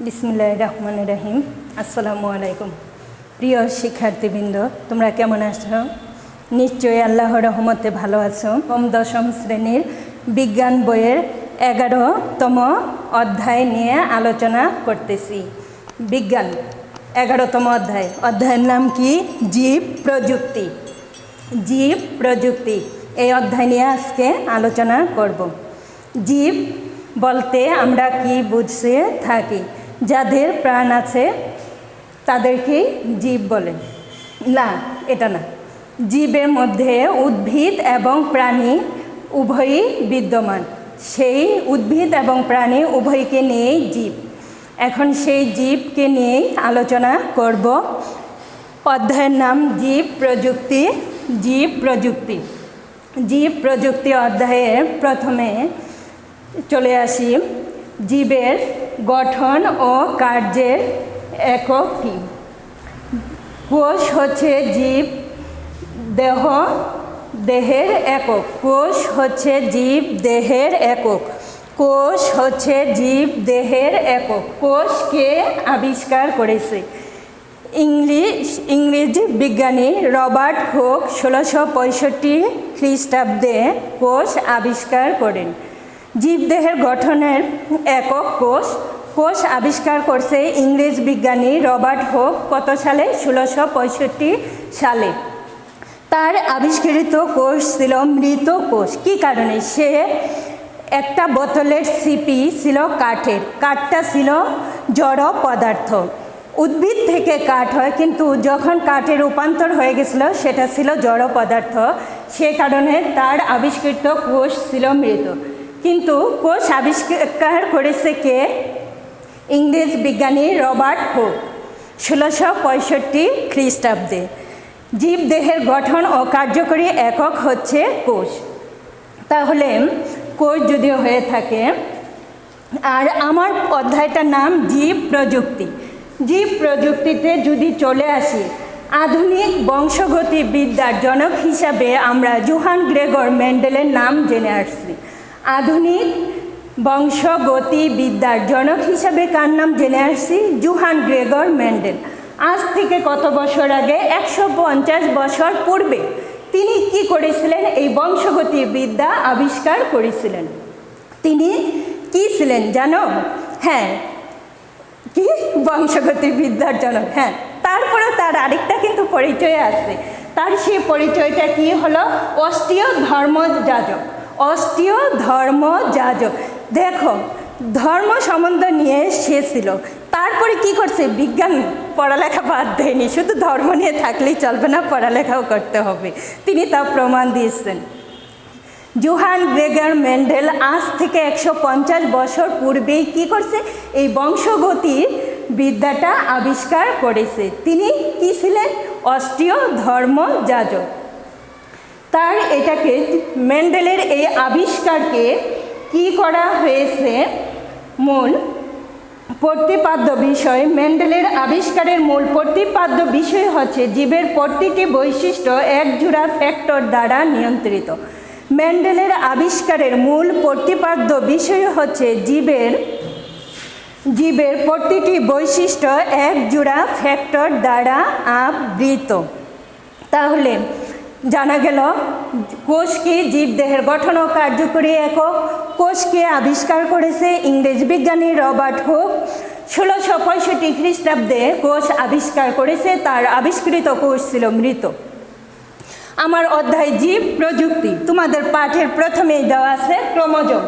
বিসমিল্লাহির রহমানির রহিম। আসসালামু আলাইকুম। প্রিয় শিক্ষার্থীবৃন্দ, তোমরা কেমন আছো? নিশ্চয়ই আল্লাহর রহমতে ভালো আছো। দশম শ্রেণীর বিজ্ঞান বইয়ের 11তম অধ্যায় নিয়ে আলোচনা করতেছি। বিজ্ঞান 11তম অধ্যায়ের নাম কি? জীব প্রযুক্তি। জীব প্রযুক্তি এই অধ্যায় নিয়ে আজকে আলোচনা করব। জীব বলতে আমরা কি বুঝতে থাকি? যাদের প্রাণ আছে তাদেরকেই জীব বলে। না, এটা না। জীবের মধ্যে উদ্ভিদ এবং প্রাণী উভয়ই বিদ্যমান। সেই উদ্ভিদ এবং প্রাণী উভয়কে নিয়েই জীব। এখন সেই জীবকে নিয়েই আলোচনা করব। অধ্যায়ের নাম জীব প্রযুক্তি। জীব প্রযুক্তি। জীব প্রযুক্তি অধ্যায়ে প্রথমে চলে আসি জীবের গঠন ও কার্যের একক কি। কোষ হচ্ছে জীব দেহের একক। কোষ হচ্ছে জীব দেহের একক। কোষ হচ্ছে জীব দেহের একক। কোষকে আবিষ্কার করেছে ইংরেজ বিজ্ঞানী রবার্ট হুক 1665 খ্রিস্টাব্দে কোষ আবিষ্কার করেন। জীবদেহের গঠনের একক কোষ। কোষ আবিষ্কার করছে ইংরেজ বিজ্ঞানী রবার্ট হুক কত সালে? 1665 সালে। তার আবিষ্কৃত কোষ ছিল মৃত কোষ। কী কারণে? সে একটা বোতলের সিপি ছিল কাঠের। কাঠটা ছিল জড় পদার্থ। উদ্ভিদ থেকে কাঠ হয়, কিন্তু যখন কাঠে রূপান্তর হয়ে গেছিল সেটা ছিল জড় পদার্থ। সে কারণে তার আবিষ্কৃত কোষ ছিল মৃত। কিন্তু কোষ আবিষ্কার করেছে কে? ইংরেজ বিজ্ঞানী রবার্ট হুক 1665 খ্রিস্টাব্দে। জীবদেহের গঠন ও কার্যকরী একক হচ্ছে কোষ। তাহলে কোষ যদিও হয়ে থাকে, আর আমার অধ্যায়টার নাম জীব প্রযুক্তি। জীব প্রযুক্তিতে যদি চলে আসি, আধুনিক বংশগতি বিদ্যার জনক হিসাবে আমরা জোহান গ্রেগর মেন্ডেলের নাম জেনে আসছি। আধুনিক বংশগতি বিদ্যার জনক হিসাবে কার নাম জেনে আসছি? Johann Gregor Mendel. আজ থেকে কত বছর আগে? 150 বছর পূর্বে তিনি কি করেছিলেন? এই বংশগতি বিদ্যা আবিষ্কার করেছিলেন। তিনি কি ছিলেন জানো? হ্যাঁ, কি? বংশগতি বিদ্যার জনক। হ্যাঁ, তারপরে তার আরেকটা কিন্তু পরিচয় আছে। তার সেই পরিচয়টা কি হলো? অস্ট্রীয় ধর্মযাজক। অস্ট্রীয় ধর্মযাজক। দেখো, ধর্ম সম্বন্ধ নিয়ে সে ছিল। তারপরে কি করছে? বিজ্ঞান পড়ালেখা বাদ দেয়নি। শুধু ধর্ম নিয়ে থাকলেই চলবে না, পড়ালেখাও করতে হবে। তিনি তা প্রমাণ দিয়েছেন। জোহান গ্রেগর মেন্ডেল আজ থেকে 150 বছর পূর্বেই কি করছে? এই বংশগতির বিদ্যাটা আবিষ্কার করেছে। তিনি কি ছিলেন? অস্ট্রীয় ধর্মযাজক। তার এটাকে মেন্ডেলের এই আবিষ্কারকে কি করা হয়েছে? মূল প্রতিপাদ্য বিষয়, মেন্ডেলের আবিষ্কারের মূল প্রতিপাদ্য বিষয় হচ্ছে জীবের প্রতিটি বৈশিষ্ট্য একজোড়া ফ্যাক্টর দ্বারা নিয়ন্ত্রিত। মেন্ডেলের আবিষ্কারের মূল প্রতিপাদ্য বিষয় হচ্ছে জীবের প্রতিটি বৈশিষ্ট্য একজোড়া ফ্যাক্টর দ্বারা আবৃত। তাহলে জানা গেল কোষকে জীবদেহের গঠন ও কার্যকরী একক। কোষকে আবিষ্কার করেছে ইংরেজ বিজ্ঞানী রবার্ট হুক 1665 খ্রিস্টাব্দে কোষ আবিষ্কার করেছে। তার আবিষ্কৃত কোষ ছিল মৃত। আমার অধ্যায় জীব প্রযুক্তি। তোমাদের পাঠের প্রথমেই দেওয়া আছে ক্রোমোজোম।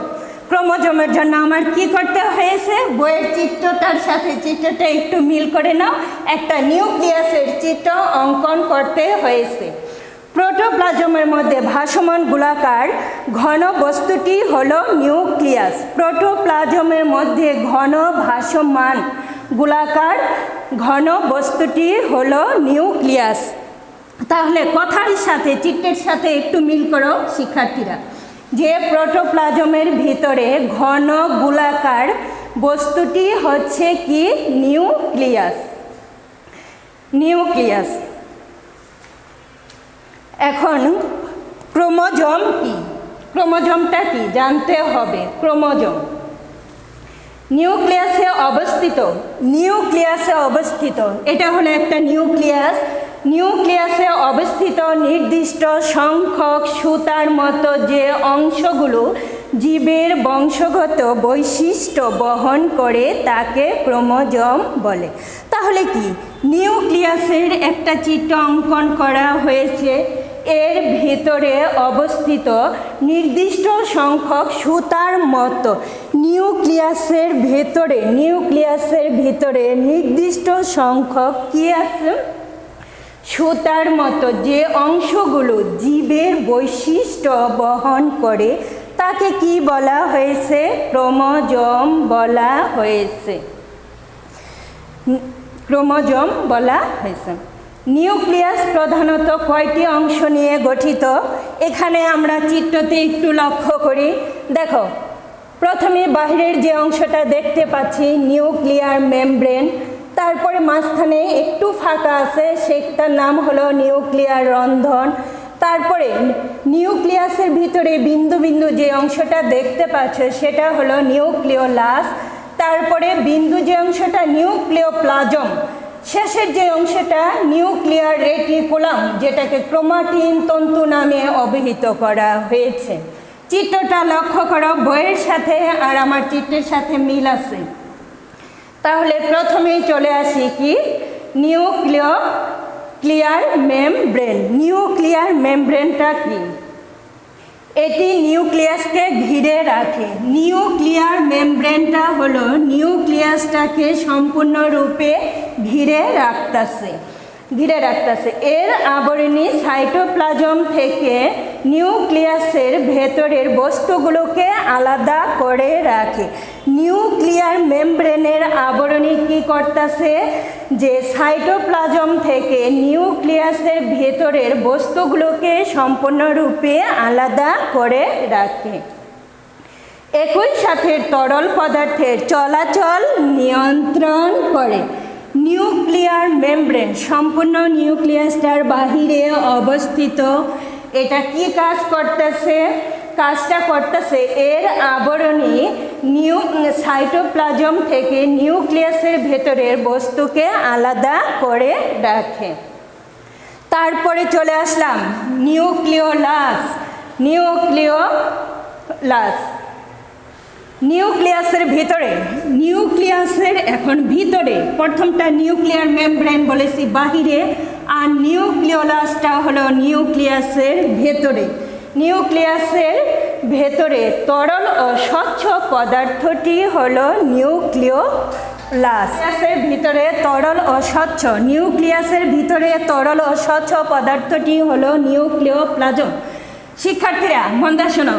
ক্রোমোজোমের জন্য আমার কি করতে হয়েছে? বইয়ের চিত্রটার সাথে চিত্রটা একটু মিল করে নাও। একটা নিউক্লিয়াসের চিত্র অঙ্কন করতে হয়েছে। প্রোটোপ্লাজমের মধ্যে ভাসমান গোলাকার ঘন বস্তুটি হলো নিউক্লিয়াস। প্রোটোপ্লাজমের মধ্যে ঘন ভাসমান গোলাকার ঘন বস্তুটি হলো নিউক্লিয়াস। তাহলে কথার সাথে চিত্রের সাথে একটু মিল করো শিক্ষার্থীরা, যে প্রোটোপ্লাজমের ভিতরে ঘন গোলাকার বস্তুটি হচ্ছে কি? নিউক্লিয়াস। নিউক্লিয়াস। এখন ক্রোমোজোম কি? ক্রোমোজোমটা কি জানতে হবে। ক্রোমোজোম নিউক্লিয়াসে অবস্থিত অবস্থিত, নিউক্লিয়াসে অবস্থিত, এটা হলো একটা নিউক্লিয়াস। নিউক্লিয়াসে অবস্থিত নির্দিষ্ট সংখ্যক সুতার মতো যে অংশগুলো জীবের বংশগত বৈশিষ্ট্য বহন করে তাকে ক্রোমোজোম বলে। তাহলে কি, নিউক্লিয়াসের একটা চিত্র অঙ্কন করা হয়েছে, এর ভিতরে অবস্থিত নির্দিষ্ট সংখ্যক সুতার মতো, নিউক্লিয়াসের ভিতরে নির্দিষ্ট সংখ্যক কি আছে, সুতার মতো যে অংশগুলো জীবের বৈশিষ্ট্য বহন করে তাকে কি বলা হয়েছে, ক্রোমোজোম বলা হয়েছে। ক্রোমোজোম বলা হয়েছে। নিউক্লিয়াস প্রধানত কয়টি অংশ নিয়ে গঠিত? এখানে আমরা চিত্রতে একটু লক্ষ্য করি। দেখো, প্রথমে বাহিরের যে অংশটা দেখতে পাচ্ছি নিউক্লিয়ার মেমব্রেন, তারপরে মাঝখানে একটু ফাঁকা আছে, সেটার নাম হলো নিউক্লিয়ার রন্ধন। তারপরে নিউক্লিয়াসের ভিতরে বিন্দু বিন্দু যে অংশটা দেখতে পাচ্ছ সেটা হলো নিউক্লিওলাস। তারপরে বিন্দু যে অংশটা নিউক্লিওপ্লাজম। শেষের যে অংশটা নিউক্লিয়ার রেটিকুলাম, যেটাকে ক্রোমাটিন তন্তু নামে অভিহিত করা হয়েছে। চিত্রটা লক্ষ্য করো, বইয়ের সাথে আর আমার চিত্রের সাথে মিল আছে। তাহলে প্রথমেই চলে আসি কি, নিউক্লিয়ার মেমব্রেন। নিউক্লিয়ার মেমব্রেনটা কি? এটি নিউক্লিয়াসকে ঘিরে রাখে। নিউক্লিয়ার মেমব্রেনটা হলো নিউক্লিয়াসটাকে সম্পূর্ণরূপে ঘিরে রাখতেছে। এর আবরণী সাইটোপ্লাজম থেকে নিউক্লিয়াসের ভেতরের বস্তুগুলোকে আলাদা করে রাখে। নিউক্লিয়ার মেমব্রেনের আবরণী কি করতেছে, যে সাইটোপ্লাজম থেকে নিউক্লিয়াসের ভেতরের বস্তুগুলোকে সম্পূর্ণরূপে আলাদা করে রাখে। একই সাথে তরল পদার্থের চলাচল নিয়ন্ত্রণ করে। নিউক্লিয়ার মেমব্রেন সম্পূর্ণ নিউক্লিয়াসটার বাহিরে অবস্থিত। এটা কি কাজ করতেছে? কাজটা করতেছে এর আবরণী সাইটোপ্লাজম থেকে নিউক্লিয়াসের ভেতরের বস্তুকে আলাদা করে রাখে। তারপরে চলে আসলাম নিউক্লিওলাস। নিউক্লিয়াসের ভিতরে প্রথমটা নিউক্লিয়ার মেমব্রেন বলেছি বাহিরে, আর নিউক্লিওলাসটা হলো নিউক্লিয়াসের ভেতরে। নিউক্লিয়াসের ভেতরে তরল ও স্বচ্ছ পদার্থটি হলো নিউক্লিওলাস। নিউক্লিয়াসের ভিতরে তরল ও স্বচ্ছ পদার্থটি হলো নিউক্লিওপ্লাজম। শিক্ষার্থীরা মন দিয়ে শোনো,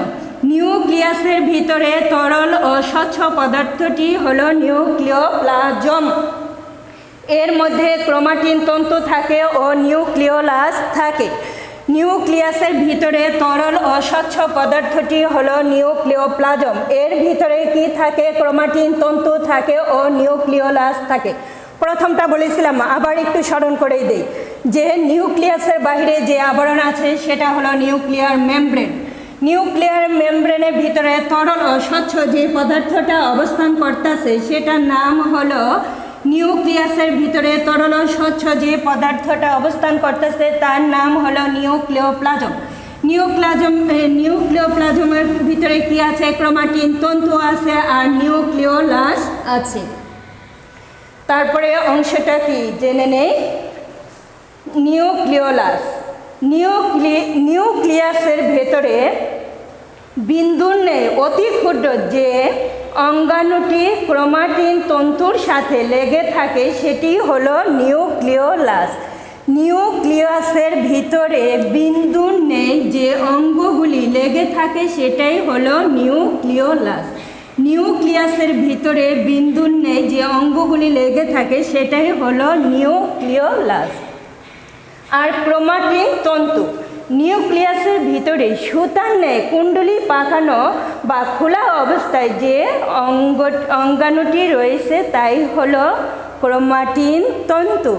নিউক্লিয়াসের ভিতরে তরল ও স্বচ্ছ পদার্থটি হলো নিউক্লিওপ্লাজম। এর মধ্যে ক্রোমাটিন তন্তু থাকে ও নিউক্লিওলাস থাকে। নিউক্লিয়াসের ভিতরে তরল ও স্বচ্ছ পদার্থটি হলো নিউক্লিওপ্লাজম। এর ভিতরে কি থাকে? ক্রোমাটিন তন্তু থাকে ও নিউক্লিওলাস থাকে। প্রথমটা বলেছিলাম, আবার একটু স্মরণ করেই দেই, যে নিউক্লিয়াসের বাইরে যে আবরণ আছে সেটা হলো নিউক্লিয়ার মেমব্রেন। নিউক্লিয়ার মেমব্রেনের ভিতরে তরল ও স্বচ্ছ যে পদার্থটা অবস্থান করতেছে সেটার নাম হলো, নিউক্লিয়াসের ভিতরে তরল ও স্বচ্ছ যে পদার্থটা অবস্থান করতেছে তার নাম হলো নিউক্লিওপ্লাজম। নিউক্লিওপ্লাজমের ভিতরে কি আছে? ক্রোমাটিন তন্তু আছে আর নিউক্লিওলাস আছে। তারপরে অংশটা কি জেনে নেই, নিউক্লিওলাস। নিউক্লিয়াসের ভেতরে বিন্দুর নেই অতি ক্ষুদ্র যে অঙ্গাণুটি ক্রোমাটিন তন্তুর সাথে লেগে থাকে সেটি হলো নিউক্লিওলাস। নিউক্লিয়াসের ভিতরে বিন্দুর নেই যে অঙ্গগুলি লেগে থাকে সেটাই হলো নিউক্লিওলাস। নিউক্লিয়াসের ভিতরে বিন্দুর নেই যে অঙ্গগুলি লেগে থাকে সেটাই হলো নিউক্লিওলাস। আর ক্রোমাটিন তন্তু নিউক্লিয়াসের ভিতরে সুতার ন্যায় কুণ্ডলী পাকানো বা খোলা অবস্থায় যে অঙ্গাণুটি রয়েছে তাই হলো ক্রোমাটিন তন্তু।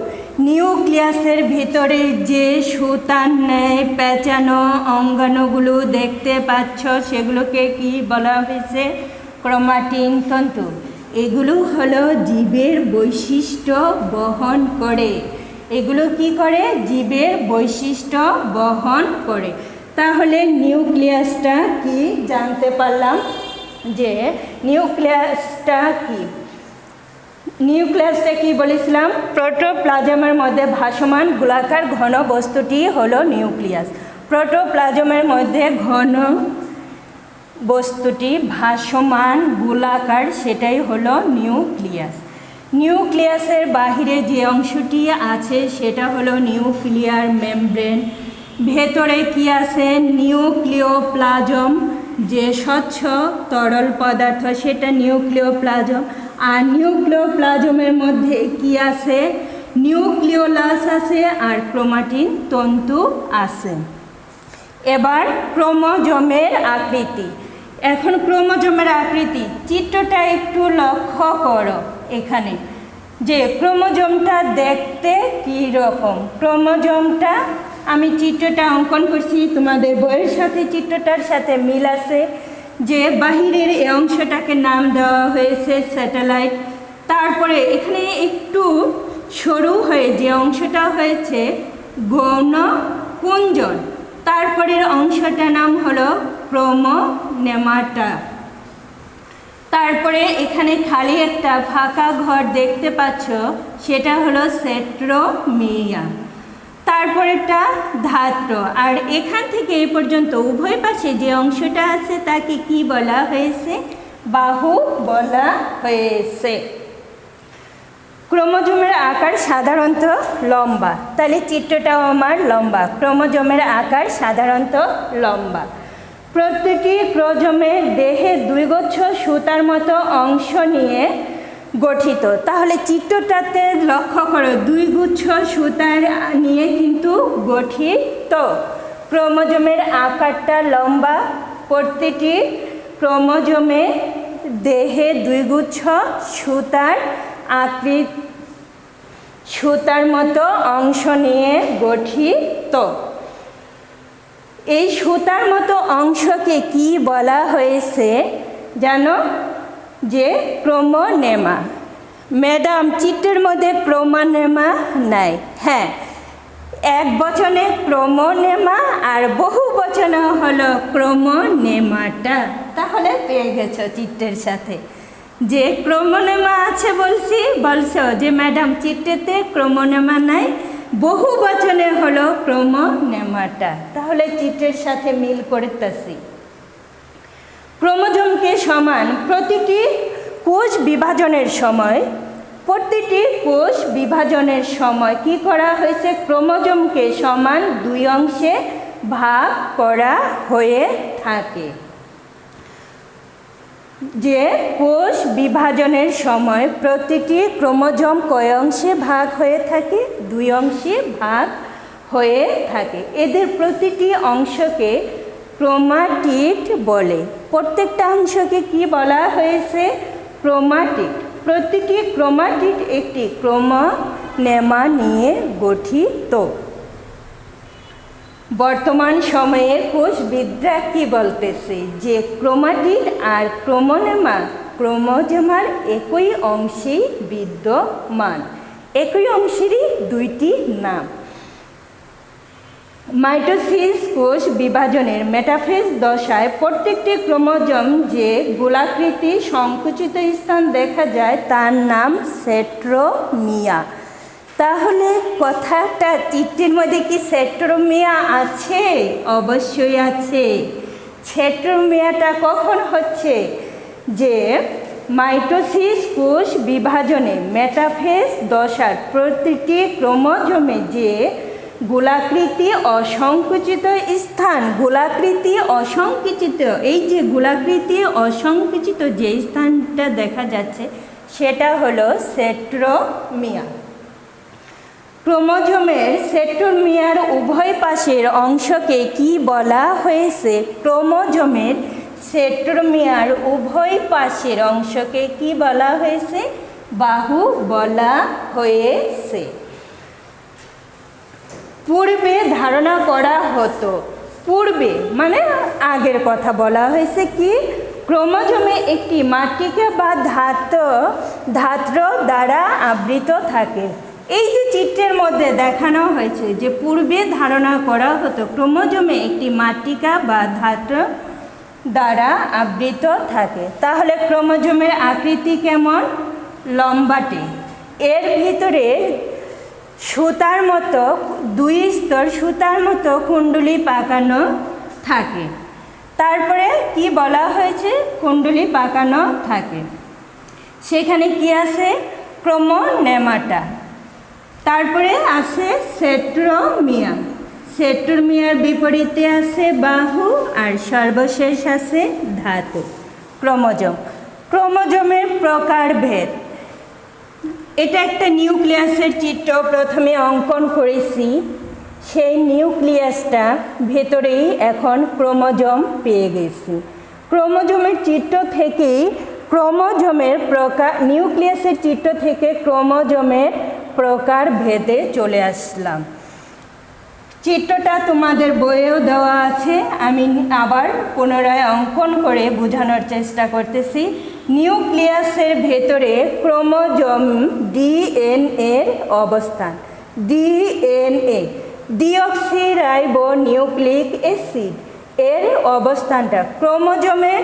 নিউক্লিয়াসের ভিতরে যে সুতার ন্যায় পেঁচানো অঙ্গাণুগুলো দেখতে পাচ্ছ সেগুলোকে কি বলা হয়েছে? ক্রোমাটিন তন্তু। এগুলো হলো জীবের বৈশিষ্ট্য বহন করে। এগুলো কি করে? জীবের বৈশিষ্ট্য বহন করে। তাহলে নিউক্লিয়াসটা কি জানতে পারলাম যে নিউক্লিয়াসটা কি। নিউক্লিয়াসটা কি বলেছিলাম? প্রোটোপ্লাজমের মধ্যে ভাসমান গোলাকার ঘন বস্তুটি হলো নিউক্লিয়াস। প্রোটোপ্লাজমের মধ্যে ঘন বস্তুটি ভাসমান গোলাকার, সেটাই হলো নিউক্লিয়াস। নিউক্লিয়াসের বাহিরে যে অংশটি আছে সেটা হলো নিউক্লিয়ার মেমব্রেন। ভেতরে কি আছে? নিউক্লিওপ্লাজম, যে স্বচ্ছ তরল পদার্থ সেটা নিউক্লিওপ্লাজম। আর নিউক্লিওপ্লাজমের মধ্যে কি আছে? নিউক্লিওলাস আছে আর ক্রোমাটিন তন্তু আছে। এবার ক্রোমোজোমের আকৃতি। এখন ক্রোমোজোমের আকৃতি চিত্রটা একটু লক্ষ্য করো এখানে, যে ক্রোমোজোমটা দেখতে কী রকম। ক্রোমোজোমটা আমি চিত্রটা অঙ্কন করছি, তোমাদের বইয়ের সাথে চিত্রটার সাথে মিল আছে। যে বাহিরের এই অংশটাকে নাম দেওয়া হয়েছে স্যাটেলাইট। তারপরে এখানে একটু সরু হয়ে যে অংশটা হয়েছে গৌণ কুঞ্চন। তারপরের অংশটার নাম হলো ক্রোমোনেমাটা। তারপরে এখানে খালি একটা ফাঁকা ঘর দেখতে পাচ্ছ, সেটা হলো সেন্ট্রোমিয়ার। তারপরেটা ধাত্র। আর এখান থেকে এই পর্যন্ত উভয় পাশে যে অংশটা আছে তাকে কি বলা হয়েছে? বাহু বলা হয়েছে। ক্রোমোজোমের আকার সাধারণত লম্বা, তাহলে চিত্রটাও আমার লম্বা। ক্রোমোজোমের আকার সাধারণত লম্বা। প্রতিটি ক্রোমোজোমের দেহে দুইগুচ্ছ সুতার মতো অংশ নিয়ে গঠিত। তাহলে চিত্রটাতে লক্ষ্য করো, দুইগুচ্ছ সুতার নিয়ে কিন্তু গঠিত। ক্রোমোজোমের আকারটা লম্বা। প্রতিটি ক্রোমোজোমে দেহে দুইগুচ্ছ সুতার মতো অংশ নিয়ে গঠিত। এই সুতার মতো অংশকে কি বলা হয়েছে জানো? যে ক্রোমোনেমা। ম্যাডাম চিত্রের মধ্যে ক্রোমোনেমা নাই। হ্যাঁ, এক বচনে ক্রোমোনেমা আর বহু বচনে হলো ক্রোমোনেমাটা। তাহলে পেয়ে গেছো চিত্রের সাথে যে ক্রোমোনেমা আছে। বলছো যে ম্যাডাম চিত্রেতে ক্রোমোনেমা নাই, বহু বচনে হলো ক্রোমোনেমাটা। তাহলে চিত্রের সাথে মিল করতেছি। ক্রোমোজোমকে সমান প্রতিটি কোষ বিভাজনের সময় কি করা হয়েছে? ক্রোমোজোমকে সমান দুই অংশে ভাগ করা হয়ে থাকে। যে কোষ বিভাজনের সময় প্রতিটি ক্রোমোজোম কয় অংশে ভাগ হয়ে থাকে? দুই অংশে ভাগ হয়ে থাকে। এদের প্রতিটি অংশকে ক্রোমাটিড বলে। প্রত্যেকটা অংশকে কি বলা হয়েছে? ক্রোমাটিড। প্রতিটি ক্রোমাটিড একটি ক্রোমোনেমা নিয়ে গঠিত। বর্তমান সময়ে কোষবিদরা কি বলতেছে? যে ক্রোমাটিড আর ক্রোমোনেমা ক্রোমোজোমার একই অংশেই বিদ্যমান। একই অংশেরই দুইটি নাম। মাইটোসিস কোষ বিভাজনের মেটাফেজ দশায় প্রত্যেকটি ক্রোমোজোম যে গোলাকৃতি সংকুচিত স্থান দেখা যায় তার নাম সেন্ট্রোমিয়া। তাহলে কথাটা চিত্রের মধ্যে কি সেন্ট্রোমিয়া আছে? অবশ্যই আছে। সেন্ট্রোমিয়াটা কখন হচ্ছে? যে মাইটোসিস কোষ বিভাজনে মেটাফেজ দশার প্রতিটি ক্রোমোজোমে যে গোলাকৃতি অসংকুচিত স্থান, এই যে গোলাকৃতি অসংকুচিত যে স্থানটা দেখা যাচ্ছে সেটা হলো সেন্ট্রোমিয়া। ক্রোমোজোমের সেন্ট্রোমিয়ার উভয় পাশের অংশকে কি বলা হয়েছে? ক্রোমোজোমের সেন্ট্রোমিয়ার উভয় পাশের অংশকে কি বলা হয়েছে? বাহু বলা হয়েছে। পূর্বে ধারণা করা হতো, পূর্বে মানে আগের কথা বলা হয়েছে কি? ক্রোমোজোমে একটি মাতৃকা বা ধাত্র দ্বারা আবৃত থাকে। এই যে চিত্রের মধ্যে দেখানো হয়েছে যে পূর্বে ধারণা করা হতো ক্রোমোজোমে একটি মাতৃকা বা ধাত্র দ্বারা আবৃত থাকে, তাহলে ক্রোমোজোমের আকৃতি কেমন? লম্বাটে। এর ভিতরে সুতার মতো 2 স্তর সুতার মতো কুণ্ডলী পাকানো থাকে। তারপরে কি বলা হয়েছে? কুণ্ডলী পাকানো থাকে। সেখানে কি আছে? ক্রোমোনেমাটা। তারপরে আছে সেন্ট্রোমিয়ার। সেন্ট্রোমিয়ার বিপরীতে আছে বাহু, আর সর্বশেষ আছে ধাতু। ক্রোমোজোম। ক্রোমোজোমের প্রকারভেদ। এটা একটা নিউক্লিয়াসের চিত্র প্রথমে অঙ্কন করেছি। সেই নিউক্লিয়াসটা ভেতরেই এখন ক্রোমোজোম পেয়ে গেছি। ক্রোমোজোমের চিত্র থেকেই ক্রোমোজোমের নিউক্লিয়াসের চিত্র থেকে ক্রোমোজোমের প্রকার ভেদে চলে আসলাম। চিত্রটা তোমাদের বইয়েও দেওয়া আছে, আমি আবার পুনরায় অঙ্কন করে বোঝানোর চেষ্টা করতেছি। নিউক্লিয়াসের ভেতরে ক্রোমোজোম ডিএনএর অবস্থান। ডিএনএ ডিঅক্সিরাইবো নিউক্লিক অ্যাসিড এর অবস্থানটা ক্রোমোজোমের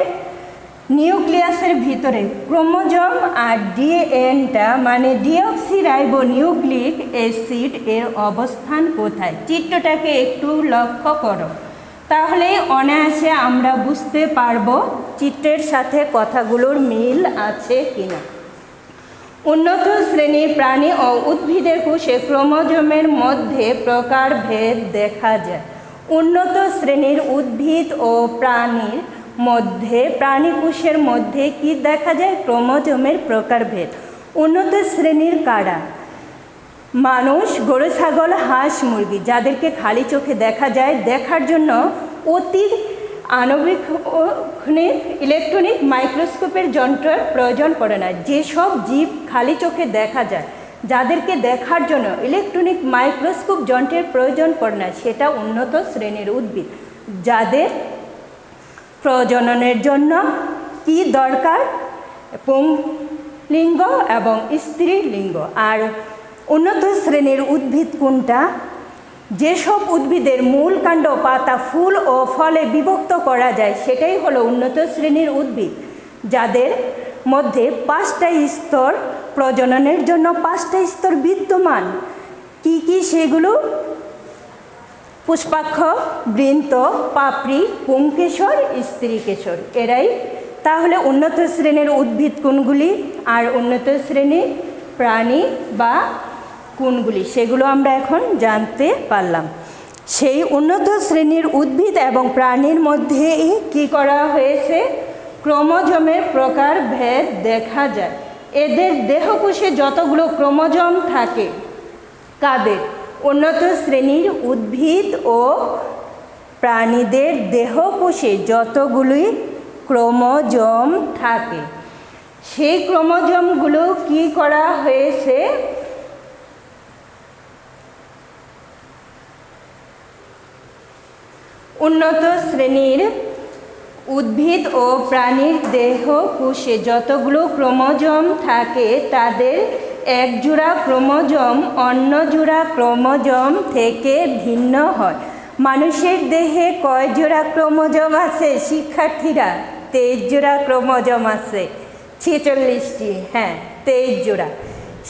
নিউক্লিয়াসের ভিতরে। ক্রোমোজোম আর ডিএনটা মানে ডিঅক্সিরাইবো নিউক্লিক অ্যাসিড এর অবস্থান কোথায়? চিত্রটাকে একটু লক্ষ্য করো, তাহলে অনায়াসে আমরা বুঝতে পারবো চিত্রের সাথে কথাগুলোর মিল আছে কিনা। উন্নত শ্রেণীর প্রাণী ও উদ্ভিদের কোষে ক্রোমোজোমের মধ্যে প্রকারভেদ দেখা যায়। উন্নত শ্রেণীর উদ্ভিদ ও প্রাণীর মধ্যে প্রাণীকোষের মধ্যে কি দেখা যায়? ক্রোমোজোমের প্রকারভেদ। উন্নত শ্রেণীর কারা? মানুষ, গরু, ছাগল, হাঁস, মুরগি, যাদেরকে খালি চোখে দেখা যায়। দেখার জন্য অতি আণবিক ইলেকট্রনিক মাইক্রোস্কোপের যন্ত্রের প্রয়োজন পড়ে না। যেসব জীব খালি চোখে দেখা যায়, যাদেরকে দেখার জন্য ইলেকট্রনিক মাইক্রোস্কোপ যন্ত্রের প্রয়োজন পড়ে না, সেটা উন্নত শ্রেণীর উদ্ভিদ। যাদের প্রজননের জন্য কি দরকার? পুংলিঙ্গ এবং স্ত্রীলিঙ্গ। আর উন্নত শ্রেণীর উদ্ভিদ কোনটা? যেসব উদ্ভিদের মূল, কাণ্ড, পাতা, ফুল ও ফলে বিভক্ত করা যায়, সেটাই হলো উন্নত শ্রেণীর উদ্ভিদ। যাদের মধ্যে 5টা স্তর, প্রজননের জন্য 5টা স্তর বিদ্যমান। কি কি সেগুলো? পুষ্পাক্ষ, বৃন্ত, পাপড়ি, পুংকেশর, স্ত্রীকেশর, এরাই তাহলে উন্নত শ্রেণীর উদ্ভিদ কোনগুলি আর উন্নত শ্রেণীর প্রাণী বা কোনগুলি, সেগুলো আমরা এখন জানতে পারলাম। সেই উন্নত শ্রেণীর উদ্ভিদ এবং প্রাণীর মধ্যে কি করা হয়েছে? ক্রোমোজোমের প্রকারভেদ দেখা যায়। এদের দেহকোষে যতগুলো ক্রোমোজোম থাকে, কাদের? উন্নত শ্রেণীর উদ্ভিদ ও প্রাণীদের দেহকোষে যতগুলি ক্রোমোজোম থাকে, সেই ক্রোমোজোমগুলো কি করা হয়েছে? উন্নত শ্রেণীর উদ্ভিদ ও প্রাণীর দেহকোষে যতগুলো ক্রোমোজোম থাকে, তাদের এক জোড়া ক্রোমোজোম অন্য জোড়া ক্রোমোজোম থেকে ভিন্ন হয়। মানুষের দেহে কয় জোড়া ক্রোমোজোম আছে শিক্ষার্থীরা? 23 জোড়া ক্রোমোজোম আছে। 46টি, হ্যাঁ 23 জোড়া।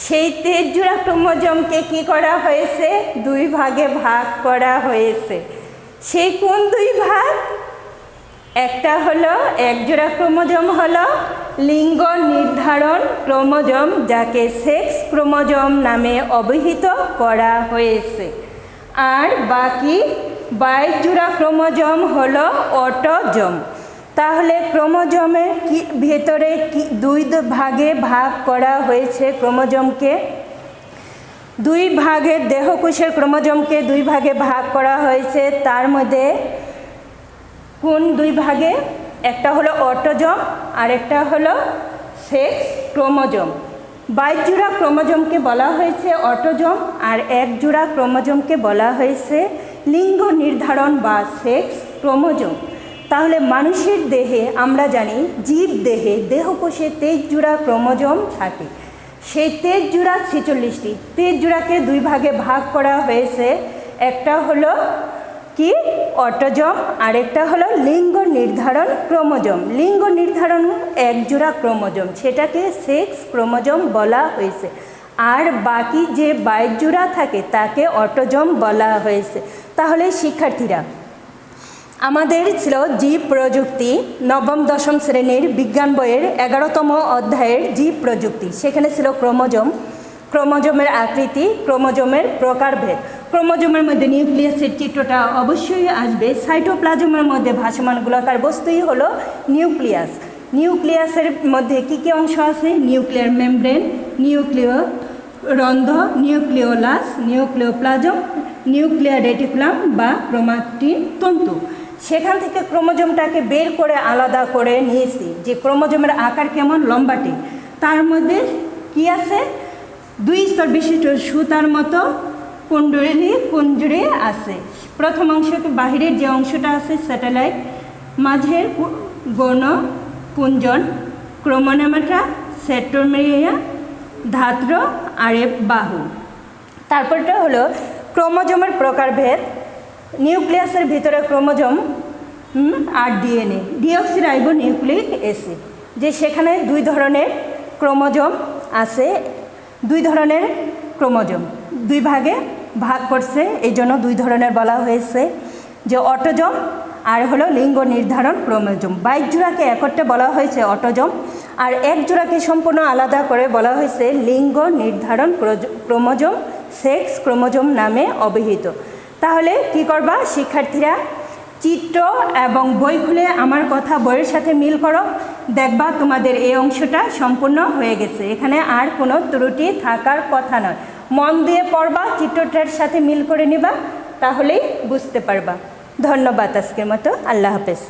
সেই 23 জোড়া ক্রোমোজোমকে কি করা হয়েছে? 2 ভাগে ভাগ করা হয়েছে। সেই কোন 2 ভাগ? একটা হলো এক জোড়া ক্রোমোজোম হলো লিঙ্গ নির্ধারণ ক্রোমোজোম, যাকে সেক্স ক্রোমোজোম নামে অভিহিত করা হয়েছে। আর বাকি 22 জোড়া ক্রোমোজোম হলো অটোজোম। তাহলে ক্রোমোজোমের ভেতরে 2 ভাগে ভাগ করা হয়েছে ক্রোমোজোমকে। 2 ভাগে দেহকোষের ক্রোমোজোমকে 2 ভাগে ভাগ করা হয়েছে। তার মধ্যে কোন 2 ভাগে? একটা হলো অটোজোম আর একটা হলো সেক্স ক্রোমোজোম। 22 জোড়া ক্রোমোজোমকে বলা হয়েছে অটোজোম, আর 1 জোড়া ক্রোমোজোমকে বলা হয়েছে লিঙ্গ নির্ধারণ বা সেক্স ক্রোমোজোম। তাহলে মানুষের দেহে আমরা জানি জীব দেহে দেহকোষে 23 জোড়া ক্রোমোজোম থাকে। সেই 23 জোড়া 46টি 23 জোড়াকে দুই ভাগে ভাগ করা হয়েছে। একটা হলো কি অটোজোম, আরেকটা হলো লিঙ্গ নির্ধারণ ক্রোমোজোম। লিঙ্গ নির্ধারণ এক জোড়া ক্রোমোজোম, সেটাকে সেক্স ক্রোমোজোম বলা হয়েছে। আর বাকি যে 22 জোড়া থাকে তাকে অটোজোম বলা হয়েছে। তাহলে শিক্ষার্থীরা, আমাদের ছিল জীব প্রযুক্তি নবম দশম শ্রেণীর বিজ্ঞান বইয়ের 11তম অধ্যায়ের জীব প্রযুক্তি। সেখানে ছিল ক্রোমোজোম, ক্রোমোজোমের আকৃতি, ক্রোমোজোমের প্রকারভেদ। ক্রোমোজোমের মধ্যে নিউক্লিয়াসের চিত্রটা অবশ্যই আসবে। সাইটোপ্লাজমের মধ্যে ভাসমান গোলাকার বস্তুই হলো নিউক্লিয়াস। নিউক্লিয়াসের মধ্যে কী কী অংশ আছে? নিউক্লিয়ার মেমব্রেন, নিউক্লিয় রন্ধ্র, নিউক্লিওলাস, নিউক্লিওপ্লাজম, নিউক্লিয়ার রেটিকুলাম বা ক্রোমাটিন তন্তু। সেখান থেকে ক্রোমোজোমটাকে বের করে আলাদা করে নিয়েছি যে ক্রোমোজোমের আকার কেমন, লম্বাটে। তার মধ্যে কি আছে? 2 স্তর বিশিষ্ট সুতার মতো কুঞ্জুরি আছে। প্রথম অংশকে বাহিরের যে অংশটা আছে স্যাটেলাইট, মাঝের গৌণ কুঞ্জন, ক্রোমোনেমাটা, সেন্ট্রোমিয়ার, ধাত্র আর বাহু। তারপরটা হলো ক্রোমোজোমের প্রকারভেদ। নিউক্লিয়াসের ভিতরে ক্রোমোজোম আর ডিএনএ, ডিঅক্সিরাইবো নিউক্লিক অ্যাসিড, যে সেখানে 2 ধরনের ক্রোমোজোম আছে। 2 ধরনের ক্রোমোজোম 2 ভাগে ভাগ করছে, এই জন্য 2 ধরনের বলা হয়েছে, যে অটোজোম আর হলো লিঙ্গ নির্ধারণ ক্রোমোজোম। 22 জোড়াকে একত্রে বলা হয়েছে অটোজোম, আর 1 জোড়াকে সম্পূর্ণ আলাদা করে বলা হয়েছে লিঙ্গ নির্ধারণ ক্রোমোজোম, সেক্স ক্রোমোজোম নামে অভিহিত। তাহলে কি করবা শিক্ষার্থীরা? চিত্র এবং বই খুলে আমার কথা বইয়ের সাথে মিল করো, দেখবা তোমাদের এই অংশটা সম্পূর্ণ হয়ে গেছে। এখানে আর কোনো ত্রুটি থাকার কথা নয়। মন দিয়ে পড়বা, চিত্রটার সাথে মিল করে নিবা, তাহলেই বুঝতে পারবা। ধন্যবাদ। আজকের মতো আল্লাহ হাফেজ।